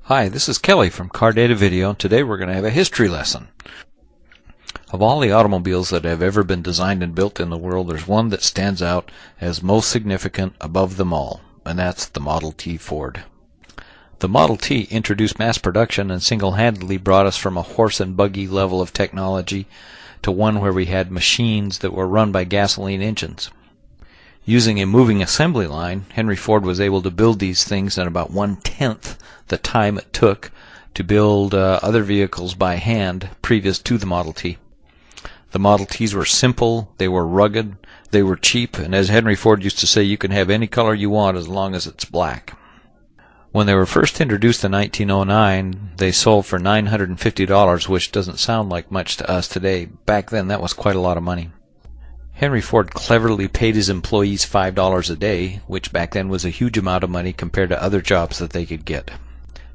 Hi, this is Kelly from Car Data Video. Today we're going to have a history lesson. Of all the automobiles that have ever been designed and built in the world, there's one that stands out as most significant above them all, and that's the Model T Ford. The Model T introduced mass production and single-handedly brought us from a horse and buggy level of technology to one where we had machines that were run by gasoline engines. Using a moving assembly line, Henry Ford was able to build these things in about 1/10 the time it took to build other vehicles by hand previous to the Model T. The Model Ts were simple, they were rugged, they were cheap, and as Henry Ford used to say, you can have any color you want as long as it's black. When they were first introduced in 1909, they sold for $950, which doesn't sound like much to us today. Back then, that was quite a lot of money. Henry Ford cleverly paid his employees $5 a day, which back then was a huge amount of money compared to other jobs that they could get.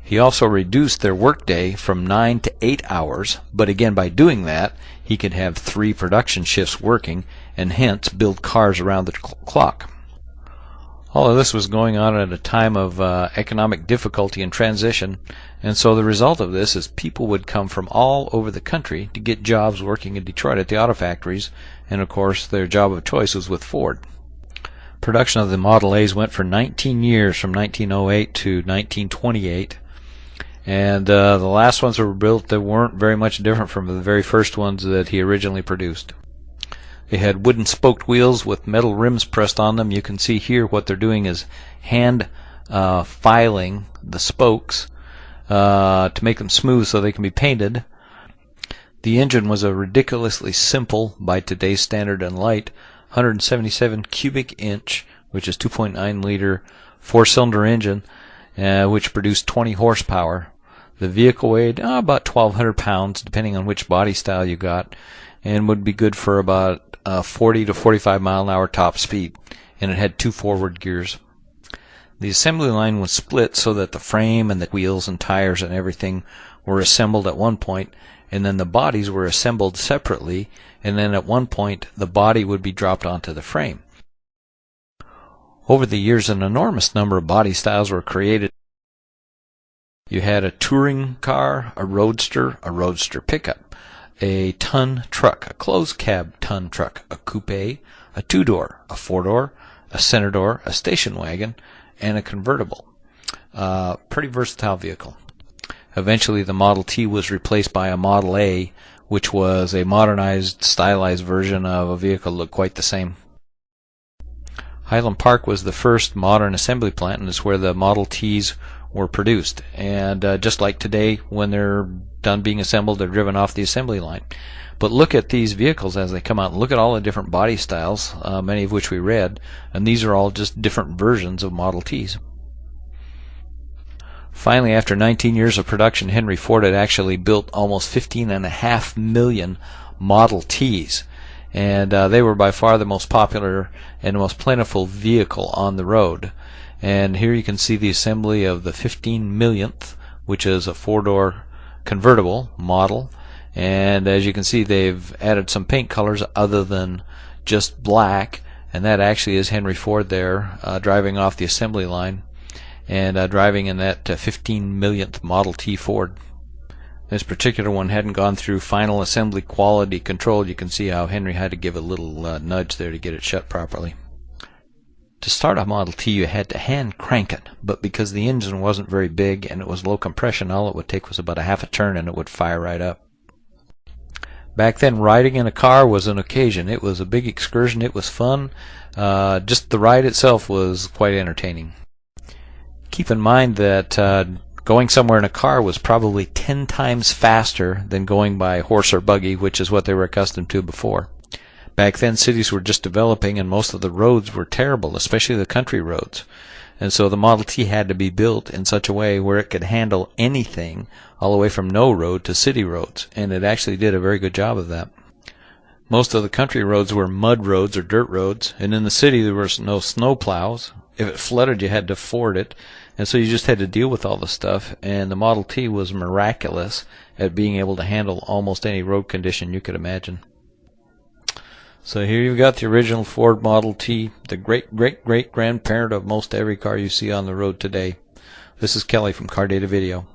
He also reduced their workday from 9 to 8 hours, but again by doing that, he could have 3 production shifts working and hence build cars around the clock. All of this was going on at a time of economic difficulty and transition, and so the result of this is people would come from all over the country to get jobs working in Detroit at the auto factories, and of course their job of choice was with Ford. Production of the Model A's went for 19 years, from 1908 to 1928, and the last ones that were built that weren't very much different from the very first ones that he originally produced. They had wooden spoked wheels with metal rims pressed on them. You can see here what they're doing is hand filing the spokes to make them smooth so they can be painted. The engine was a ridiculously simple, by today's standard and light, 177 cubic inch, which is 2.9 liter, 4-cylinder engine, which produced 20 horsepower. The vehicle weighed about 1,200 pounds, depending on which body style you got, and would be good for about 40 to 45 mile an hour top speed, and it had 2 forward gears. The assembly line was split so that the frame and the wheels and tires and everything were assembled at one point, and then the bodies were assembled separately, and then at one point the body would be dropped onto the frame. Over the years, an enormous number of body styles were created. You had a touring car, a roadster pickup, a ton truck, a closed cab ton truck, a coupe, a 2-door, a 4-door, a center door, a station wagon, and a convertible. Pretty versatile vehicle. Eventually the Model T was replaced by a Model A, which was a modernized, stylized version of a vehicle that looked quite the same. Highland Park was the first modern assembly plant, and it's where the Model Ts were produced. And just like today, when they're done being assembled, they're driven off the assembly line. But look at these vehicles as they come out. Look at all the different body styles, many of which we read, and these are all just different versions of Model Ts. Finally, after 19 years of production, Henry Ford had actually built almost 15.5 million Model Ts, and they were by far the most popular and most plentiful vehicle on the road. And here you can see the assembly of the 15 millionth, which is a 4-door convertible model, and as you can see, they've added some paint colors other than just black, and that actually is Henry Ford there driving off the assembly line and driving in that 15 millionth Model T Ford. This particular one hadn't gone through final assembly quality control. You can see how Henry had to give a little nudge there to get it shut properly. To start a Model T, you had to hand crank it, but because the engine wasn't very big and it was low compression, all it would take was about a half a turn and it would fire right up. Back then, riding in a car was an occasion. It was a big excursion. It was fun. Just the ride itself was quite entertaining. Keep in mind that going somewhere in a car was probably 10 times faster than going by horse or buggy, which is what they were accustomed to before. Back then, cities were just developing, and most of the roads were terrible, especially the country roads. And so the Model T had to be built in such a way where it could handle anything, all the way from no road to city roads, and it actually did a very good job of that. Most of the country roads were mud roads or dirt roads, and in the city there was no snow plows. If it flooded, you had to ford it, and so you just had to deal with all the stuff, and the Model T was miraculous at being able to handle almost any road condition you could imagine. So here you've got the original Ford Model T, the great-great-great-grandparent of most every car you see on the road today. This is Kelly from Car Data Video.